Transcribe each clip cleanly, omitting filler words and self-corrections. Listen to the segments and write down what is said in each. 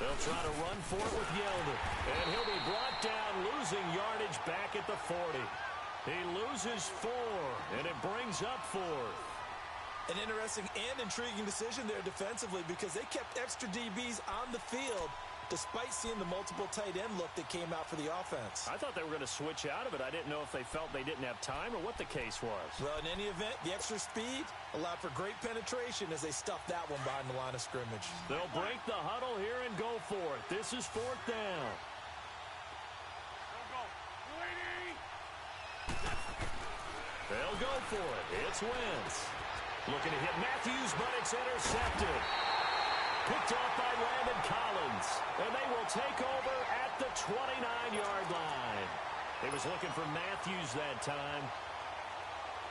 They'll try to run for it with Yeldon. And he'll be brought down, losing yardage back at the 40. He loses 4, and it brings up 4th. An interesting and intriguing decision there defensively because they kept extra DBs on the field despite seeing the multiple tight end look that came out for the offense. I thought they were going to switch out of it. I didn't know if they felt they didn't have time or what the case was. Well, in any event, the extra speed allowed for great penetration as they stuffed that one behind the line of scrimmage. They'll break the huddle here and go for it. This is 4th down. They'll go for it. It's Wentz. Looking to hit Matthews, but it's intercepted. Picked off by Landon Collins. And they will take over at the 29-yard line. He was looking for Matthews that time.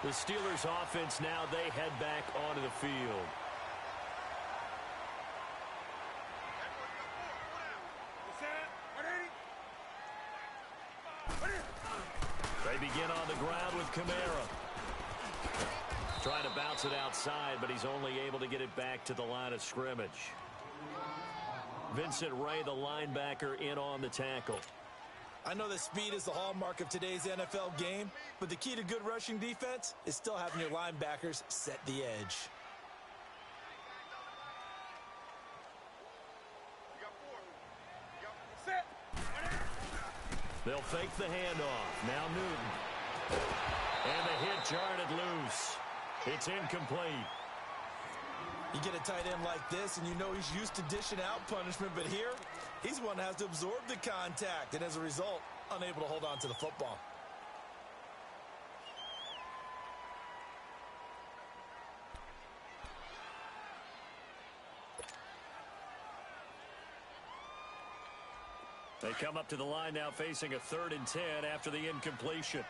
The Steelers offense now, they head back onto the field. They begin on the ground with Kamara. Trying to bounce it outside, but he's only able to get it back to the line of scrimmage. Vincent Ray, the linebacker, in on the tackle. I know that speed is the hallmark of today's NFL game, but the key to good rushing defense is still having your linebackers set the edge. They'll fake the handoff. Now Newton. And the hit jarred loose. It's incomplete. You get a tight end like this, and you know he's used to dishing out punishment, but here, he's one that has to absorb the contact, and as a result, unable to hold on to the football. They come up to the line now facing a 3rd and 10 after the incompletion.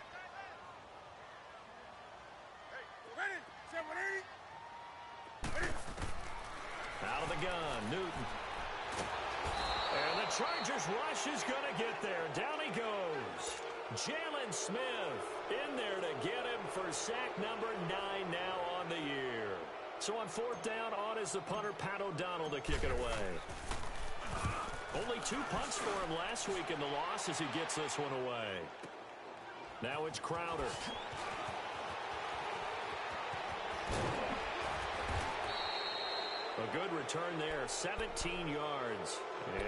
Out of the gun, Newton. And the Chargers rush is going to get there. Down he goes. Jalen Smith in there to get him for sack number 9 now on the year. So on 4th down, on is the punter, Pat O'Donnell, to kick it away. Only 2 punts for him last week in the loss as he gets this one away. Now it's Crowder. A good return there, 17 yards.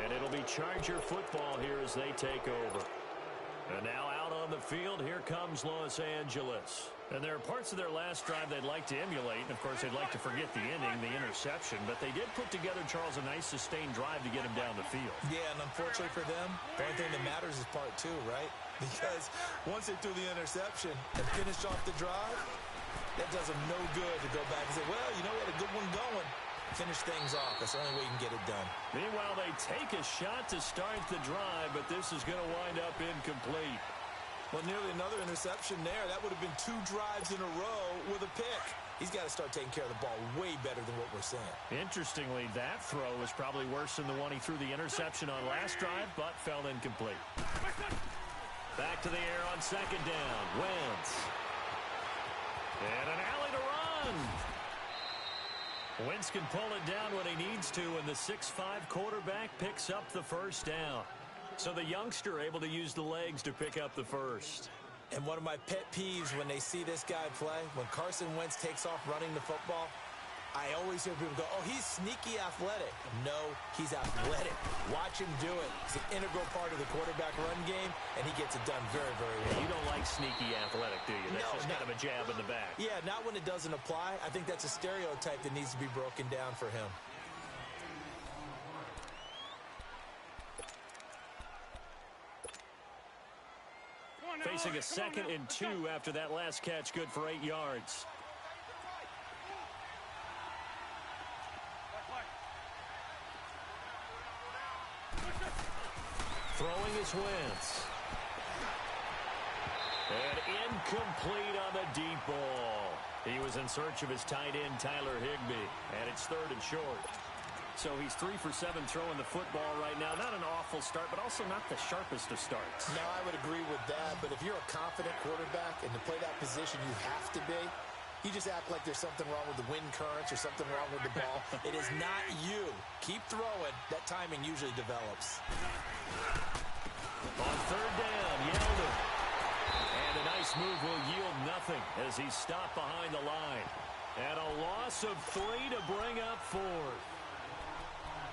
And it'll be Charger football here as they take over. And now out on the field, here comes Los Angeles. And there are parts of their last drive they'd like to emulate. And, of course, they'd like to forget the inning, the interception. But they did put together, Charles, a nice sustained drive to get him down the field. Yeah, and unfortunately for them, the only thing that matters is part 2, right? Because once they threw the interception and finished off the drive, that does them no good to go back and say, well, you know, we had a good one going. Finish things off. That's the only way you can get it done. Meanwhile, they take a shot to start the drive, but this is going to wind up incomplete. Well, nearly another interception there. That would have been 2 drives in a row with a pick. He's got to start taking care of the ball way better than what we're seeing. Interestingly, that throw was probably worse than the one he threw the interception on last drive, but fell incomplete. Back to the air on 2nd down. Wentz. And an alley to run. Wentz can pull it down when he needs to, and the 6'5" quarterback picks up the 1st down. So the youngster able to use the legs to pick up the 1st. And one of my pet peeves when they see this guy play, when Carson Wentz takes off running the football, I always hear people go, oh, he's sneaky athletic. No, he's athletic. Watch him do it. It's an integral part of the quarterback run game, and he gets it done very, very well. You don't like sneaky athletic, do you? That's just kind of a jab in the back. Yeah, not when it doesn't apply. I think that's a stereotype that needs to be broken down for him. Facing a 2nd and 2 after that last catch, good for 8 yards. Throwing is Wentz. And incomplete on the deep ball. He was in search of his tight end, Tyler Higbee. And it's 3rd and short. So he's 3 for 7 throwing the football right now. Not an awful start, but also not the sharpest of starts. No, I would agree with that. But if you're a confident quarterback and to play that position you have to be, You just act like there's something wrong with the wind currents or something wrong with the ball. It is not you. Keep throwing. That timing usually develops. On third down, Yeldon. And a nice move will yield nothing as he's stopped behind the line. And a loss of 3 to bring up 4.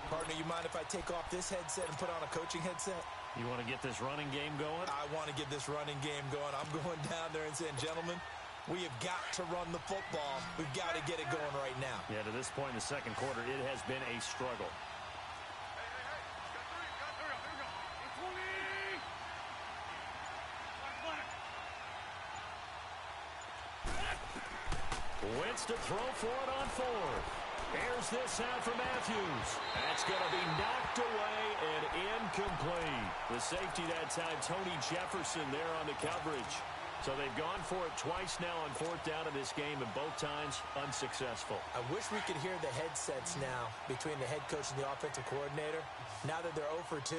Partner, you mind if I take off this headset and put on a coaching headset? You want to get this running game going? I want to get this running game going. I'm going down there and saying, gentlemen, we have got to run the football. We've got to get it going right now. Yeah, to this point in the second quarter, it has been a struggle. Wentz to throw for it on 4th. Here's this out for Matthews. That's going to be knocked away and incomplete. The safety that time, Tony Jefferson there on the coverage. So they've gone for it twice now on 4th down in this game, and both times unsuccessful. I wish we could hear the headsets now between the head coach and the offensive coordinator. Now that they're 0 for 2,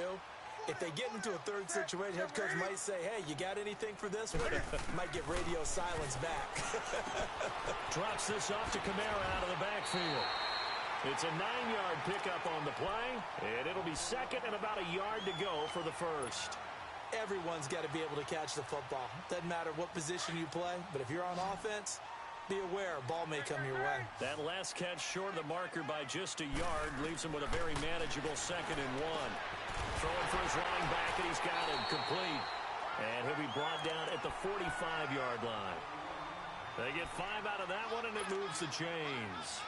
if they get into a third situation, head coach might say, hey, you got anything for this one? Might get radio silence back. Drops this off to Kamara out of the backfield. It's a 9-yard pickup on the play, and it'll be second and about a yard to go for the first. Everyone's got to be able to catch the football. Doesn't matter what position you play, but if you're on offense, be aware a ball may come your way. That last catch short of the marker by just a yard leaves him with a very manageable 2nd and 1. Throwing for his running back, and he's got him complete. And he'll be brought down at the 45-yard line. They get 5 out of that one, and it moves the chains.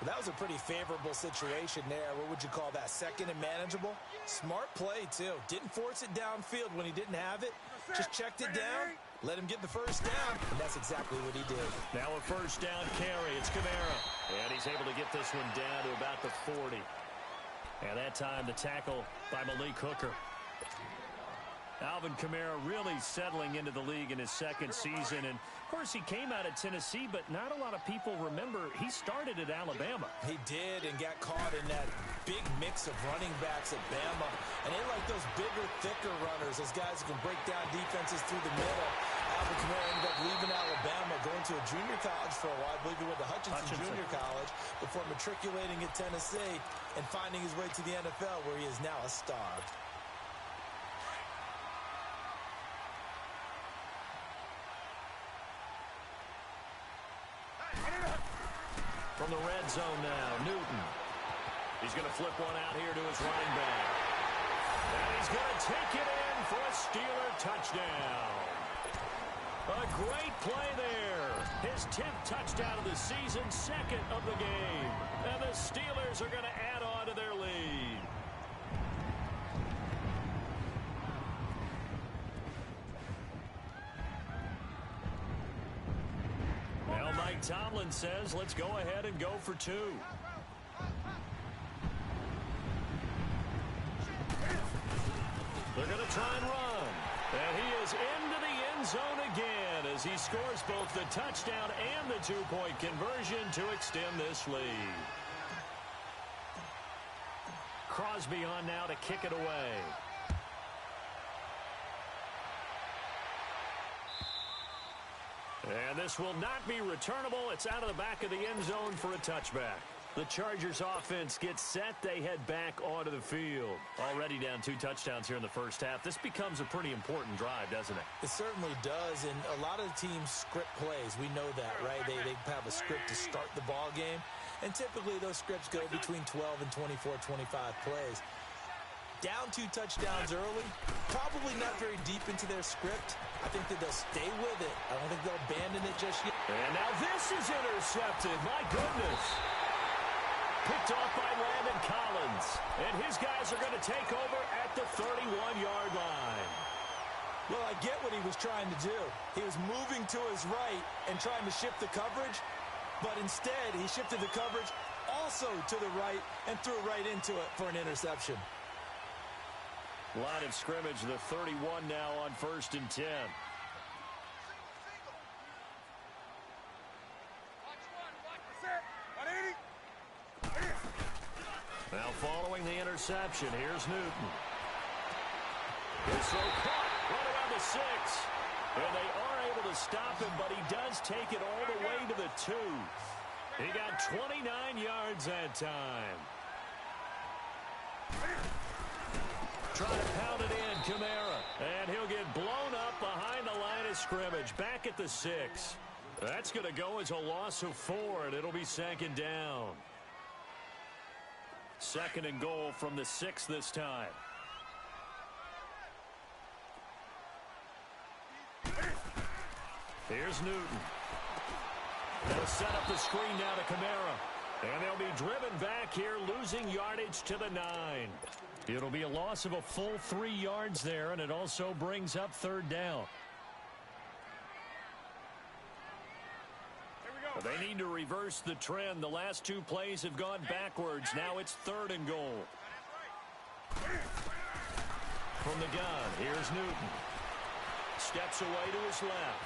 That was a pretty favorable situation there. What would you call that? 2nd and manageable? Smart play, too. Didn't force it downfield when he didn't have it. Just checked it down, let him get the first down, and that's exactly what he did. Now a first down carry. It's Kamara. And he's able to get this one down to about the 40. And that time, the tackle by Malik Hooker. Alvin Kamara really settling into the league in his 2nd season. And, of course, he came out of Tennessee, but not a lot of people remember he started at Alabama. He did and got caught in that big mix of running backs at Bama. And they like those bigger, thicker runners, those guys who can break down defenses through the middle. Alvin Kamara ended up leaving Alabama, going to a junior college for a while. I believe he went to Hutchinson Junior College before matriculating at Tennessee and finding his way to the NFL, where he is now a star. From the red zone now, Newton. He's going to flip one out here to his running back. And he's going to take it in for a Steeler touchdown. A great play there. His 10th touchdown of the season, 2nd of the game. And the Steelers are going to add on to their lead. Well, Mike Tomlin says, let's go ahead and go for 2. They're going to try and run. And he is into the end zone again as he scores both the touchdown and the 2-point conversion to extend this lead. Crosby on now to kick it away. And this will not be returnable. It's out of the back of the end zone for a touchback. The Chargers offense gets set. They head back onto the field. Already down 2 touchdowns here in the first half. This becomes a pretty important drive, doesn't it? It certainly does, and a lot of the teams script plays. We know that, right? They have a script to start the ball game, and typically those scripts go between 12 and 24, 25 plays. Down 2 touchdowns early, probably not very deep into their script. I think that they'll stay with it. I don't think they'll abandon it just yet. And now this is intercepted. My goodness. Picked off by Landon Collins. And his guys are going to take over at the 31-yard line. Well, I get what he was trying to do. He was moving to his right and trying to shift the coverage, but instead he shifted the coverage also to the right and threw right into it for an interception. Line of scrimmage, the 31 now on 1st and 10. Now following the interception, here's Newton. His throw caught right around the 6. And they are able to stop him, but he does take it all the way to the 2. He got 29 yards that time. Trying to pound it in, Kamara. And he'll get blown up behind the line of scrimmage. Back at the 6. That's going to go as a loss of 4, and it'll be 2nd down. 2nd and goal from the 6 this time. Here's Newton. They'll set up the screen now to Kamara. And they'll be driven back here, losing yardage to the 9. It'll be a loss of a full 3 yards there, and it also brings up 3rd down. They need to reverse the trend. The last 2 plays have gone backwards. Now it's 3rd and goal. From the gun, here's Newton. Steps away to his left.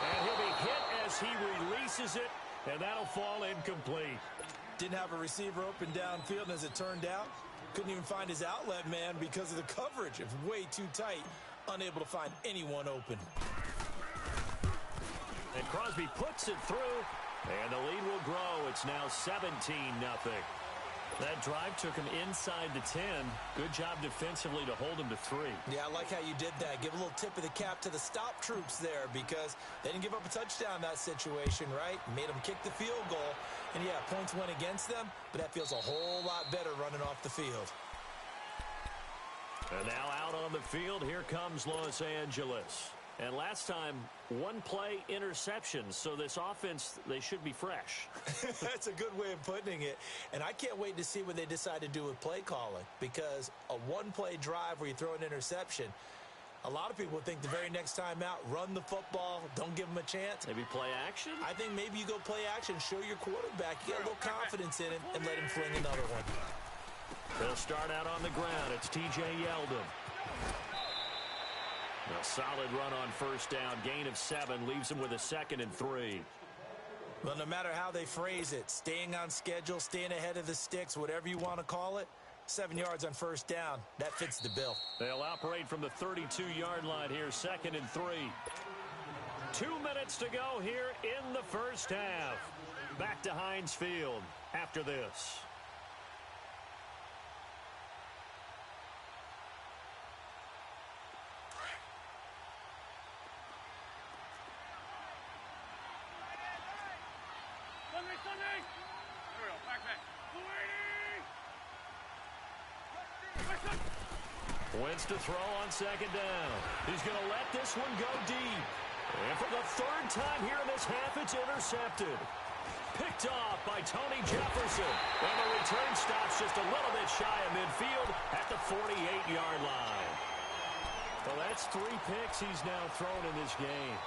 And he'll be hit as he releases it, and that'll fall incomplete. Didn't have a receiver open downfield, and as it turned out, couldn't even find his outlet man because of the coverage. It was way too tight, unable to find anyone open. And Crosby puts it through, and the lead will grow. It's now 17-0. That drive took him inside the 10. Good job defensively to hold him to 3. Yeah, I like how you did that. Give a little tip of the cap to the stop troops there because they didn't give up a touchdown in that situation, right? Made them kick the field goal. And, yeah, points went against them, but that feels a whole lot better running off the field. And now out on the field, here comes Los Angeles. And last time, 1-play interception. So this offense, they should be fresh. That's a good way of putting it. And I can't wait to see what they decide to do with play calling. Because a 1-play drive where you throw an interception, a lot of people think the very next time out, run the football, don't give them a chance. Maybe play action? I think maybe you go play action, show your quarterback, you get a little confidence in him, and let him fling another one. They'll start out on the ground. It's T.J. Yeldon. A solid run on 1st down. Gain of 7 leaves him with a 2nd and 3. Well, no matter how they phrase it, staying on schedule, staying ahead of the sticks, whatever you want to call it, 7 yards on 1st down. That fits the bill. They'll operate from the 32-yard line here, 2nd and 3. 2 minutes to go here in the 1st half. Back to Heinz Field after this. Wentz to throw on 2nd down. He's going to let this one go deep. And for the 3rd time here in this half, it's intercepted. Picked off by Tony Jefferson. And the return stops just a little bit shy of midfield at the 48-yard line. Well, that's 3 picks he's now thrown in this game.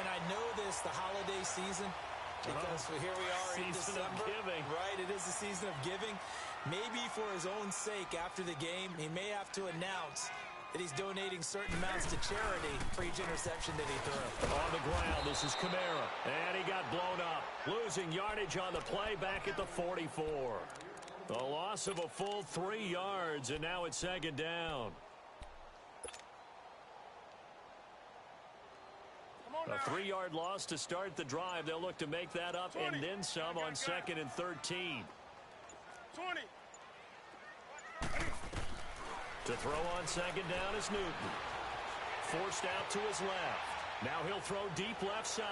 And I know this, the holiday season, because here we are in December. Season of giving. Right, it is the season of giving. Maybe for his own sake after the game, he may have to announce that he's donating certain amounts to charity for each interception that he threw. On the ground, this is Kamara. And he got blown up. Losing yardage on the play back at the 44. A loss of a full 3 yards, and now it's 2nd down. A 3-yard loss to start the drive. They'll look to make that up 20. And then some on 2nd and 13. 20. To throw on 2nd down is Newton. Forced out to his left. Now he'll throw deep left side.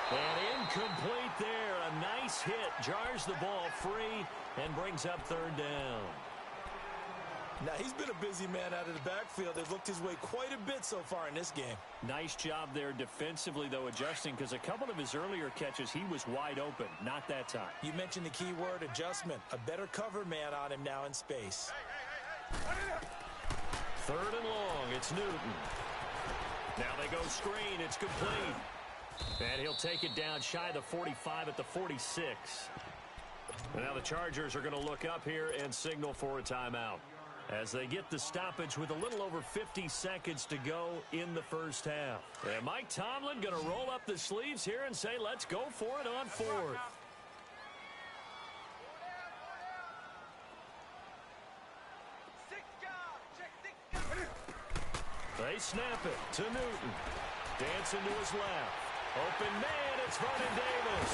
And incomplete there. A nice hit. Jars the ball free and brings up 3rd down. Now, he's been a busy man out of the backfield. They've looked his way quite a bit so far in this game. Nice job there defensively, though, adjusting, because a couple of his earlier catches, he was wide open. Not that time. You mentioned the key word, adjustment. A better cover man on him now in space. 3rd and long. It's Newton. Now they go screen. It's complete. And he'll take it down shy of the 45 at the 46. And now the Chargers are going to look up here and signal for a timeout as they get the stoppage with a little over 50 seconds to go in the 1st half. And Mike Tomlin going to roll up the sleeves here and say, let's go for it on 4th. They snap it to Newton. Dancing to his left. Open man, it's Vernon Davis.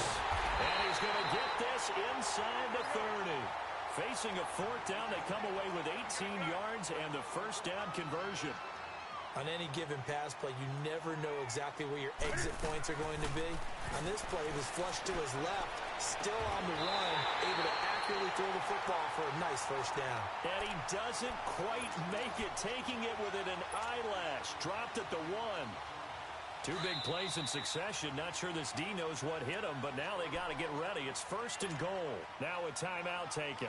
And he's going to get this inside the 30. Facing a fourth down, they come away with 18 yards and the first down conversion. On any given pass play, you never know exactly where your exit points are going to be. On this play, he was flushed to his left, still on the run, able to accurately throw the football for a nice first down. And he doesn't quite make it, taking it within an eyelash. Dropped at the 1. Two big plays in succession. Not sure this D knows what hit him, but now they got to get ready. It's first and goal. Now a timeout taken.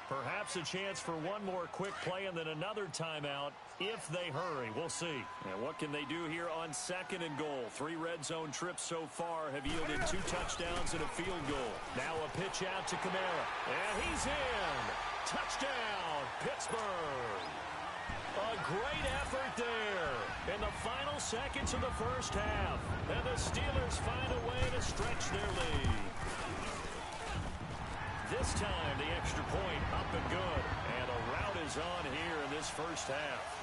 Perhaps a chance for one more quick play and then another timeout if they hurry. We'll see. And what can they do here on second and goal? 3 red zone trips so far have yielded 2 touchdowns and a field goal. Now a pitch out to Kamara. And he's in. Touchdown, Pittsburgh. A great effort there in the final seconds of the first half. And the Steelers find a way to stretch their lead. This time, the extra point up and good. And a rout is on here in this first half.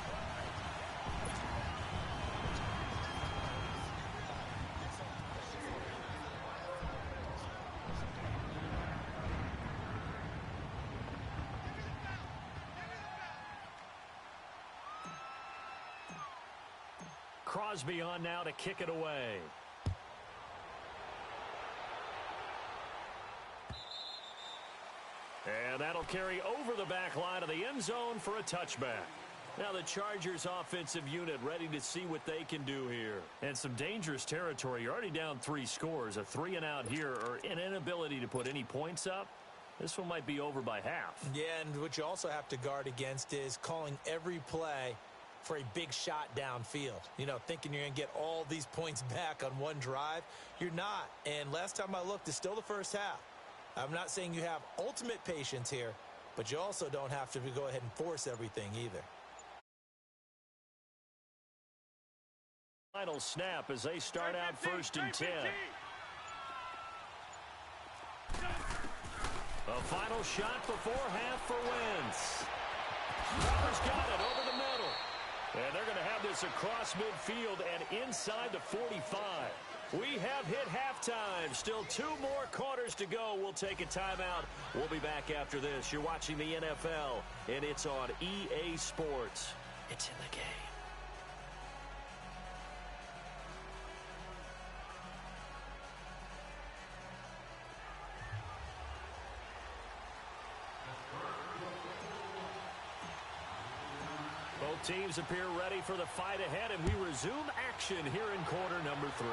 Crosby on now to kick it away. And that'll carry over the back line of the end zone for a touchback. Now the Chargers offensive unit ready to see what they can do here. And some dangerous territory. You're already down 3 scores. A 3-and-out here or an inability to put any points up. This one might be over by half. Yeah, and what you also have to guard against is calling every play for a big shot downfield. You know, thinking you're going to get all these points back on one drive. You're not. And last time I looked, it's still the first half. I'm not saying you have ultimate patience here, but you also don't have to go ahead and force everything either. Final snap as they start out first and 10. A final shot before half for Wentz. Cooper's got it over the middle. And they're going to have this across midfield and inside the 45. We have hit halftime. Still 2 more quarters to go. We'll take a timeout. We'll be back after this. You're watching the NFL, and it's on EA Sports. It's in the game. Both teams appear ready for the fight ahead, and we resume action here in quarter number 3.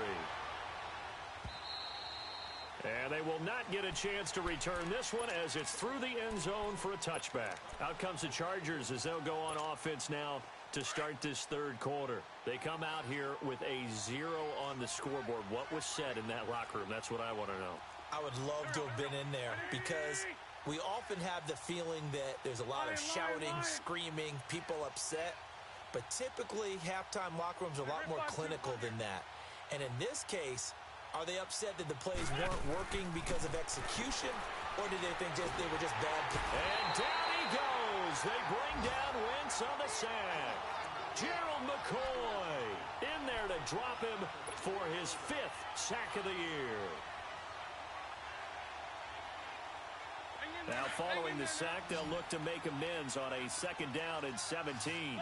And they will not get a chance to return this one as it's through the end zone for a touchback. Out comes the Chargers as they'll go on offense now to start this third quarter. They come out here with a 0 on the scoreboard. What was said in that locker room? That's what I want to know. I would love to have been in there because we often have the feeling that there's a lot of shouting, screaming, people upset. But typically, halftime locker rooms are a lot more clinical than that. And in this case, are they upset that the plays weren't working because of execution? Or did they think they were just bad? And down he goes. They bring down Wentz on the sack. Gerald McCoy in there to drop him for his 5th sack of the year. Now following the sack, they'll look to make amends on a 2nd down and 17.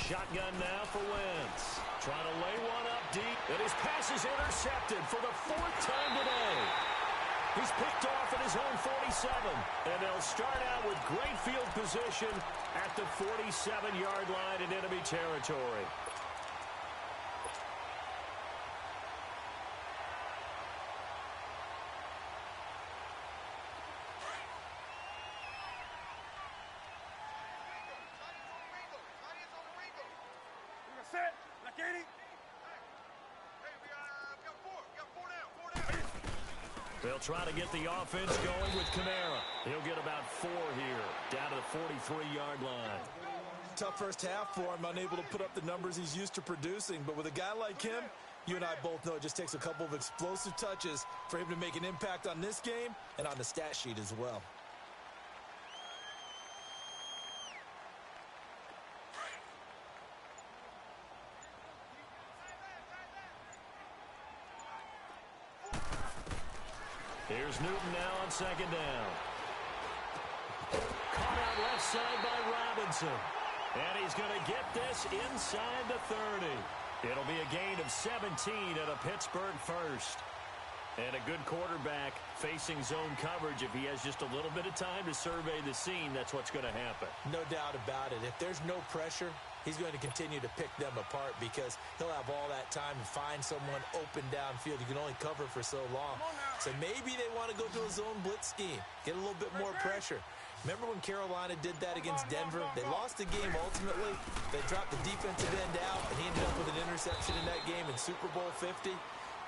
Shotgun now for Wentz. Trying to lay one up deep. And his pass is intercepted for the 4th time today. He's picked off at his own 47. And they'll start out with great field position at the 47-yard line in enemy territory. They'll try to get the offense going with Kamara. He'll get about 4 here, down to the 43-yard line. Tough first half for him, unable to put up the numbers he's used to producing. But with a guy like him, You and I both know it just takes a couple of explosive touches for him to make an impact on this game and on the stat sheet as well. Here's Newton now on second down. Caught out left side by Robinson. And he's going to get this inside the 30. It'll be a gain of 17 at a Pittsburgh first. And a good quarterback facing zone coverage. If he has just a little bit of time to survey the scene, that's what's going to happen. No doubt about it. If there's no pressure, he's going to continue to pick them apart because he'll have all that time to find someone open downfield. You can only cover for so long. So maybe they want to go to a zone blitz scheme, get a little bit more pressure. Remember when Carolina did that against Denver? They lost the game ultimately. They dropped the defensive end out, and he ended up with an interception in that game in Super Bowl 50.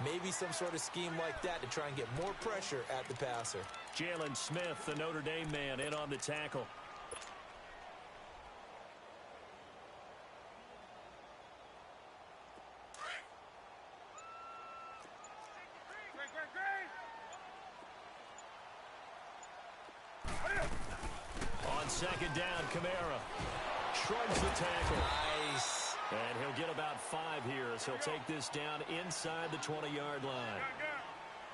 Maybe some sort of scheme like that to try and get more pressure at the passer. Jalen Smith, the Notre Dame man, in on the tackle. On second down, Kamara shrugs the tackle. Nice. And he'll get about 5 here as he'll take this down inside the 20-yard line.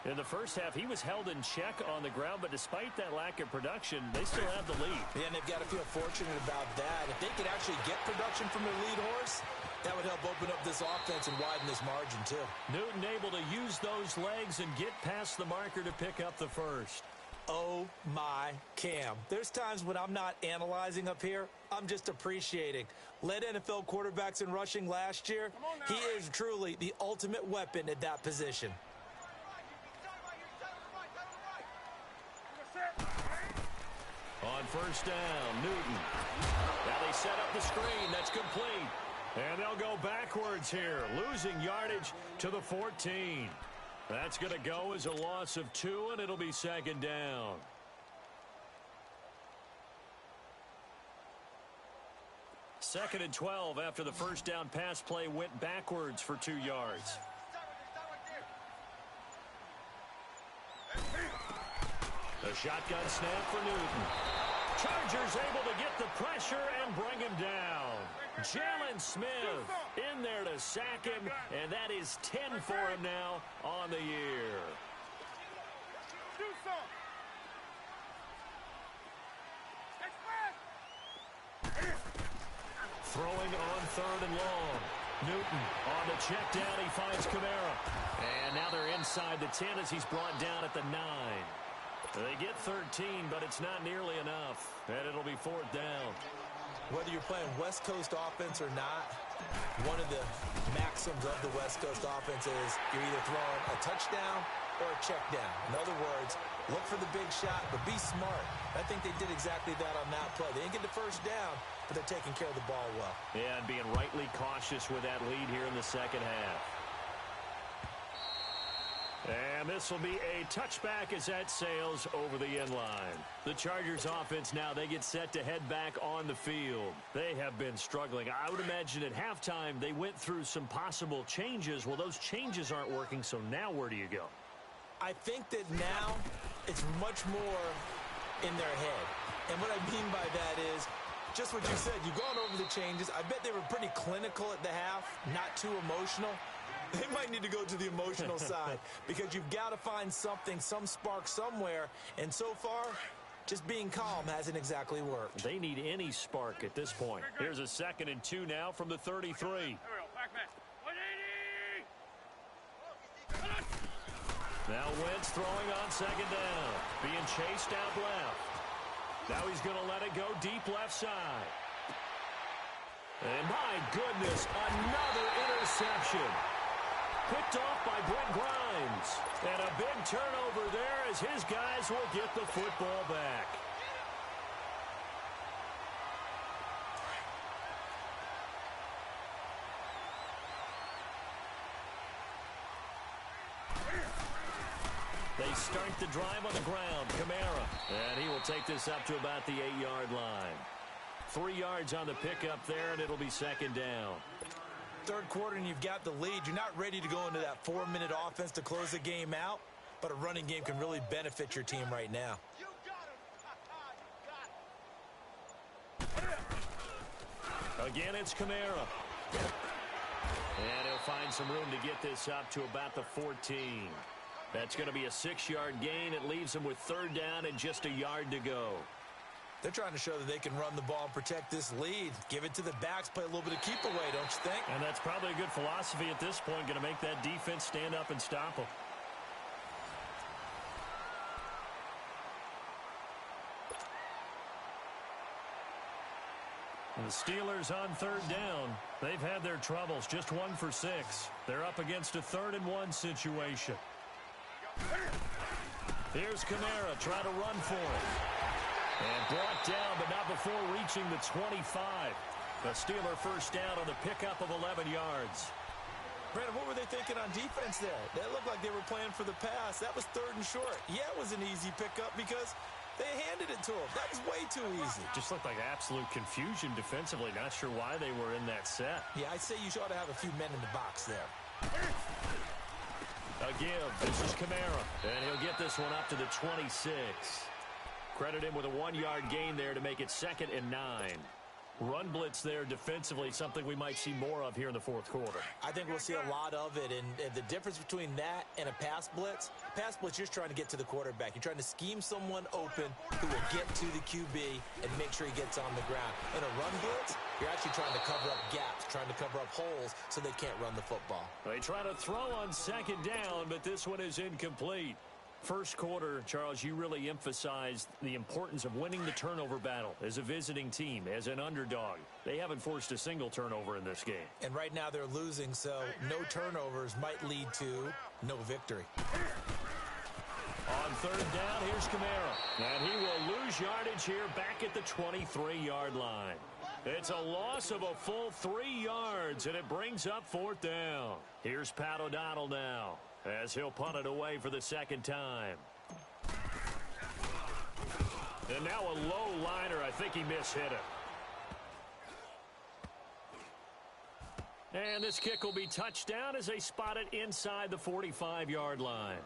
In the first half, he was held in check on the ground, but despite that lack of production, they still have the lead. Yeah, and they've got to feel fortunate about that. If they could actually get production from their lead horse, that would help open up this offense and widen this margin, too. Newton able to use those legs and get past the marker to pick up the first. Oh, my Cam. There's times when I'm not analyzing up here. I'm just appreciating. Led NFL quarterbacks in rushing last year. He is truly the ultimate weapon at that position. On first down, Newton. Now they set up the screen. That's complete. And they'll go backwards here, losing yardage to the 14. That's going to go as a loss of 2, and it'll be second down. Second and 12 after the first down pass play went backwards for 2 yards. A shotgun snap for Newton. Chargers able to get the pressure and bring him down. Jalen Smith in there to sack him, and that is 10 for him now on the year. Throwing on third and long. Newton on the check down. He finds Kamara. And now they're inside the 10 as he's brought down at the 9. They get 13, but it's not nearly enough. And it'll be 4th down. Whether you're playing West Coast offense or not, one of the maxims of the West Coast offense is you're either throwing a touchdown or a check down. In other words, look for the big shot, but be smart. I think they did exactly that on that play. They didn't get the first down, but they're taking care of the ball well. Yeah, and being rightly cautious with that lead here in the second half. And this will be a touchback as that sails over the end line. The Chargers offense now, they get set to head back on the field. They have been struggling. I would imagine at halftime they went through some possible changes. Well, those changes aren't working, so now where do you go? I think that now it's much more in their head. And what I mean by that is just what you said. You've gone over the changes. I bet they were pretty clinical at the half, not too emotional. They might need to go to the emotional side because you've got to find something, some spark somewhere. And so far, just being calm hasn't exactly worked. They need any spark at this point. Here's a 2nd and 2 now from the 33. Now Wentz throwing on second down. Being chased out left. Now he's going to let it go deep left side. And my goodness, another interception. Picked off by Brent Grimes. And a big turnover there as his guys will get the football back. They start the drive on the ground. Kamara. And he will take this up to about the 8-yard line. 3 yards on the pickup there, and it'll be second down. third quarter and you've got the lead, you're not ready to go into that 4-minute offense to close the game out, but a running game can really benefit your team right now. Again, it's Kamara. And he'll find some room to get this up to about the 14. That's going to be a 6-yard gain. It leaves him with third down and just a yard to go. They're trying to show that they can run the ball and protect this lead. Give it to the backs, play a little bit of keep away, don't you think? And that's probably a good philosophy at this point, going to make that defense stand up and stop them. And the Steelers on third down. They've had their troubles, just 1 for 6. They're up against a 3rd-and-1 situation. Here's Kamara trying to run for it. And brought down, but not before reaching the 25. The Steeler first down on the pickup of 11 yards. Brandon, what were they thinking on defense there? That looked like they were playing for the pass. That was 3rd and short. Yeah, it was an easy pickup because they handed it to him. That was way too easy. Just looked like absolute confusion defensively. Not sure why they were in that set. Yeah, I'd say you ought to have a few men in the box there. A give. This is Kamara. And he'll get this one up to the 26. Credit him with a 1-yard gain there to make it 2nd and 9. Run blitz there defensively, something we might see more of here in the fourth quarter. I think we'll see a lot of it, and the difference between that and a pass blitz, you're just trying to get to the quarterback. You're trying to scheme someone open who will get to the QB and make sure he gets on the ground. In a run blitz, you're actually trying to cover up gaps, trying to cover up holes so they can't run the football. They try to throw on 2nd down, but this one is incomplete. First quarter, Charles, you really emphasized the importance of winning the turnover battle as a visiting team, as an underdog. They haven't forced a single turnover in this game. And right now they're losing, so no turnovers might lead to no victory. On 3rd down, here's Kamara. And he will lose yardage here back at the 23-yard line. It's a loss of a full 3 yards, and it brings up 4th down. Here's Pat O'Donnell now, as he'll punt it away for the 2nd time. And now a low liner. I think he mishit it. And this kick will be touchdown as they spot it inside the 45-yard line.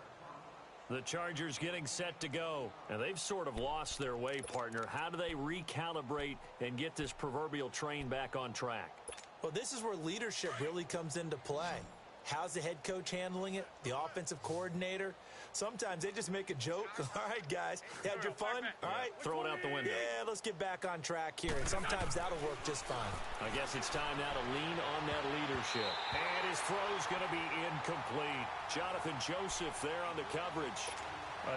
The Chargers getting set to go. And they've sort of lost their way, partner. How do they recalibrate and get this proverbial train back on track? Well, this is where leadership really comes into play. How's the head coach handling it? The offensive coordinator? Sometimes they just make a joke. All right, guys, had your fun? All right. Throw it out the window. Yeah, let's get back on track here. And sometimes that'll work just fine. I guess it's time now to lean on that leadership. And his throw's going to be incomplete. Jonathan Joseph there on the coverage.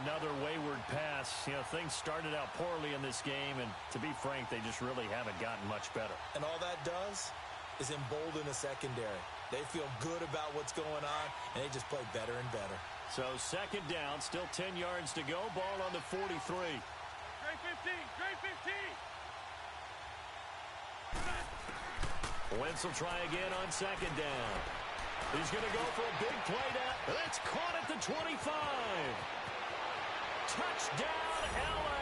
Another wayward pass. You know, things started out poorly in this game, and to be frank, they just really haven't gotten much better. And all that does is embolden the secondary. They feel good about what's going on, and they just play better and better. So 2nd down, still 10 yards to go. Ball on the 43. Trey 15, Trey 15. Wentz will try again on 2nd down. He's going to go for a big play down. That's caught at the 25. Touchdown, L.A.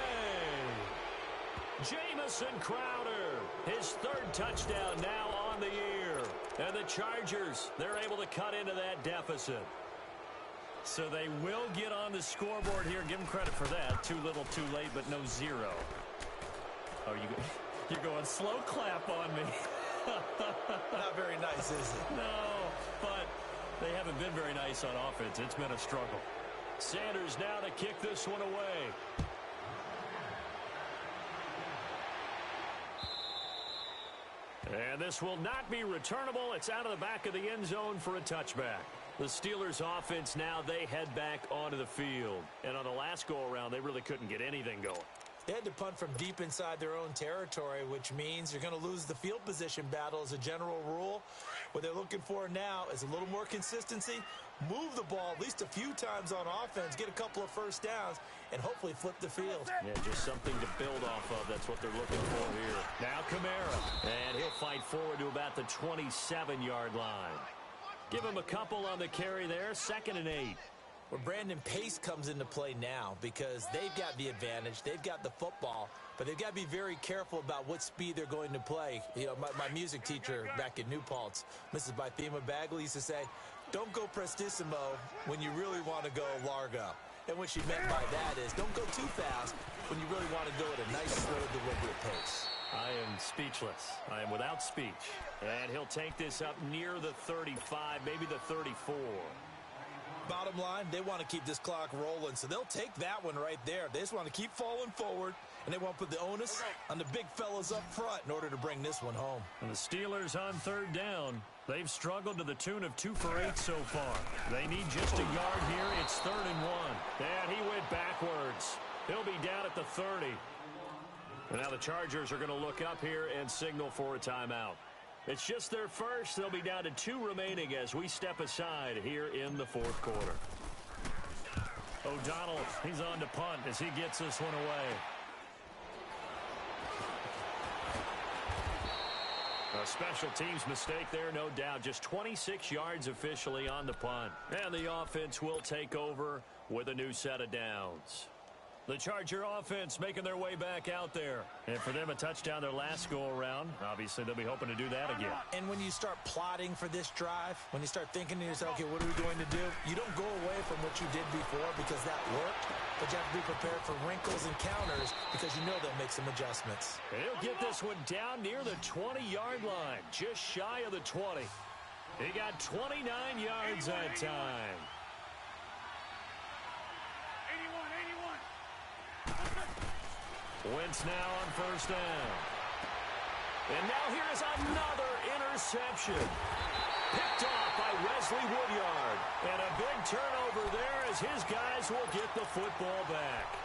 Jamison Crowder, his 3rd touchdown now on the year. And the Chargers, they're able to cut into that deficit. So they will get on the scoreboard here. Give them credit for that. Too little, too late, but no 0. Oh, you're going slow clap on me. Not very nice, is it? No, but they haven't been very nice on offense. It's been a struggle. Sanders now to kick this one away. And this will not be returnable. It's out of the back of the end zone for a touchback. The Steelers offense now, they head back onto the field. And on the last go-around, they really couldn't get anything going. They had to punt from deep inside their own territory, which means you're going to lose the field position battle as a general rule. What they're looking for now is a little more consistency, move the ball at least a few times on offense, get a couple of first downs, and hopefully flip the field. Yeah, just something to build off of. That's what they're looking for here. Now Kamara, and he'll fight forward to about the 27-yard line. Give him a couple on the carry there, 2nd and 8. Well, Brandon, pace comes into play now because they've got the advantage. They've got the football, but they've got to be very careful about what speed they're going to play. You know, my music teacher back in New Paltz, Mrs. Bythema Bagley, used to say, don't go prestissimo when you really want to go largo. And what she meant by that is don't go too fast when you really want to go at a nice, slow, deliberate pace. I am speechless. I am without speech. And he'll take this up near the 35, maybe the 34. Bottom line, they want to keep this clock rolling, so they'll take that one right there. They just want to keep falling forward, and they want to put the onus on the big fellas up front in order to bring this one home. And the Steelers on third down. They've struggled to the tune of 2 for 8 so far. They need just a yard here. It's 3rd and 1. And he went backwards. He'll be down at the 30. And now the Chargers are going to look up here and signal for a timeout. It's just their first. They'll be down to 2 remaining as we step aside here in the 4th quarter. O'Donnell, he's on to punt as he gets this one away. A special teams mistake there, no doubt. Just 26 yards officially on the punt. And the offense will take over with a new set of downs. The Charger offense making their way back out there. And for them, a touchdown their last go-around. Obviously, they'll be hoping to do that again. And when you start plotting for this drive, when you start thinking to yourself, okay, what are we going to do? You don't go away from what you did before because that worked. But you have to be prepared for wrinkles and counters because you know they'll make some adjustments. And he'll get this one down near the 20-yard line, just shy of the 20. He got 29 yards that time. 81. Wentz now on first down. And now here's another interception. Picked off by Wesley Woodyard. And a big turnover there as his guys will get the football back.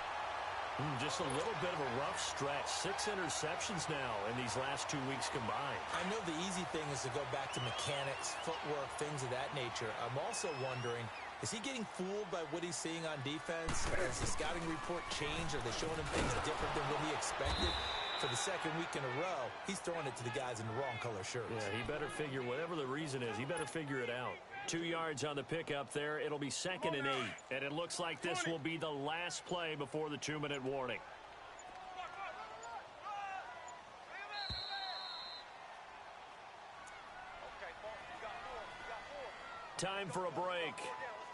Just a little bit of a rough stretch. 6 interceptions now in these last 2 weeks combined. I know the easy thing is to go back to mechanics, footwork, things of that nature. I'm also wondering, is he getting fooled by what he's seeing on defense? Has the scouting report changed? Are they showing him things different than what he expected? For the second week in a row, he's throwing it to the guys in the wrong color shirts. Yeah, he better figure, whatever the reason is, he better figure it out. 2 yards on the pickup there. It'll be 2nd and 8. And it looks like this will be the last play before the 2-minute warning. Time for a break.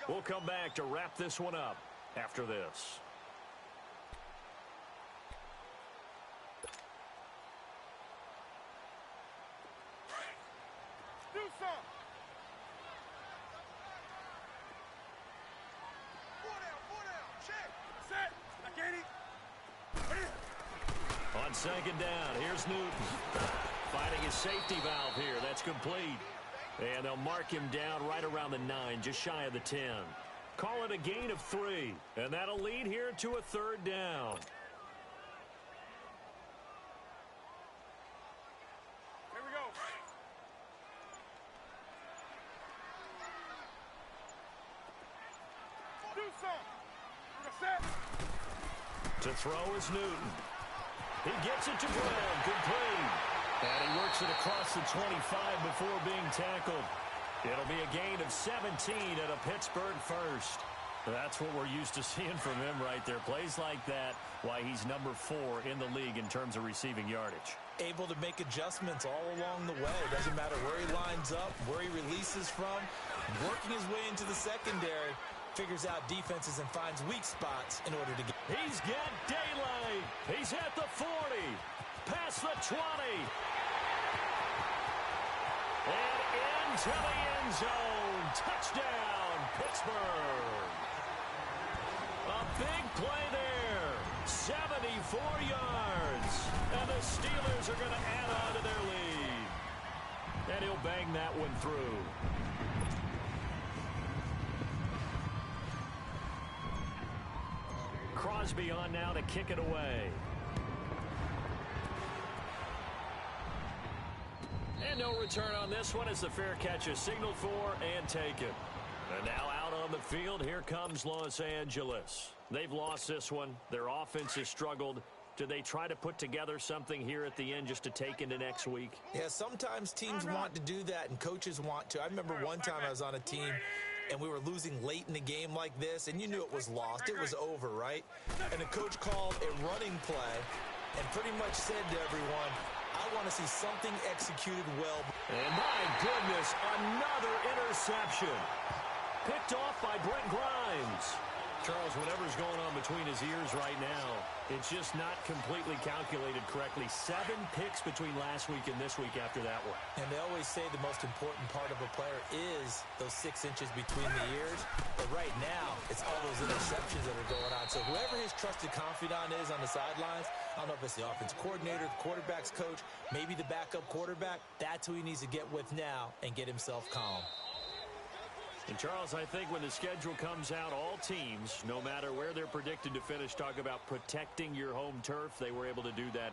We'll come back to wrap this one up after this. Do some. Four down. Check. Set. I get it. On 2nd down, here's Newton. Finding his safety valve here. That's complete. And they'll mark him down right around the 9, just shy of the 10. Call it a gain of 3. And that'll lead here to a 3rd down. Here we go. Do some. Set. To throw is Newton. He gets it to Brown, complete. And he works it across the 25 before being tackled. It'll be a gain of 17 at a Pittsburgh first. That's what we're used to seeing from him right there. Plays like that, why he's number 4 in the league in terms of receiving yardage. Able to make adjustments all along the way. Doesn't matter where he lines up, where he releases from. Working his way into the secondary. Figures out defenses and finds weak spots in order to get. He's got daylight. He's at the 40. Past the 20. And into the end zone. Touchdown, Pittsburgh. A big play there. 74 yards. And the Steelers are going to add on to their lead. And he'll bang that one through. Crosby on now to kick it away. And no return on this one as the fair catch is signaled for and taken. And now out on the field, here comes Los Angeles. They've lost this one. Their offense has struggled. Do they try to put together something here at the end just to take into next week? Yeah, sometimes teams want to do that and coaches want to. I remember one time I was on a team and we were losing late in the game like this, and you knew it was lost, it was over, right? And the coach called a running play and pretty much said to everyone, I want to see something executed well. And my goodness, another interception. Picked off by Brent Grimes. Charles, whatever's going on between his ears right now, it's just not completely calculated correctly. 7 picks between last week and this week after that one. And they always say the most important part of a player is those 6 inches between the ears. But right now, it's all those interceptions that are going on. So whoever his trusted confidant is on the sidelines, I don't know if it's the offense coordinator, the quarterback's coach, maybe the backup quarterback, that's who he needs to get with now and get himself calm. And, Charles, I think when the schedule comes out, all teams, no matter where they're predicted to finish, talk about protecting your home turf. They were able to do that.